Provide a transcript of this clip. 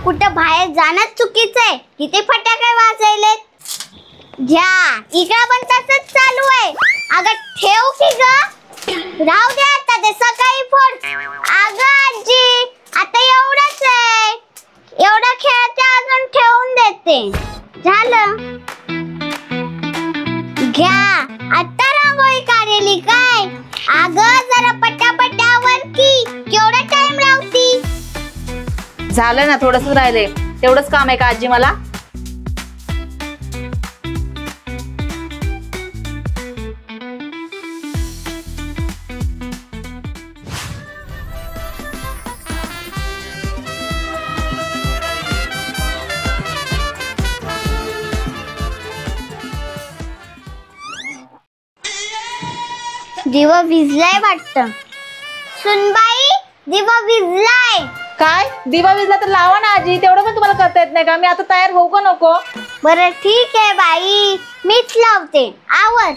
कुठं बाहेर जाणं चुकीचं आहे. किती फटाके वाजवलेत. घ्या इकडं पण तसंच चालू आहे. अगं ठेव की ग. राहू दे आता ते सकाळी फोन. अगं आजी आता एवढंच आहे. एवढा खेळते अजून ठेवून देते. झालं. घ्या आता रांगोळी काढली काय. अगं जरा पटापटावर की केवढा टाइम लावती. झालं ना थोडंसंच राहिले. तेवढंच काम आहे का आजी मला. दिवा विझलाय वाटतं. सुनबाई दिवा विझलाय. काय दिवा विजला तर लावा ना आजी. तेवढं पण तुम्हाला करता येत नाही का. मी आता तयार होऊ का नको. बरं ठीक आहे बाई मीच लावते. आवर.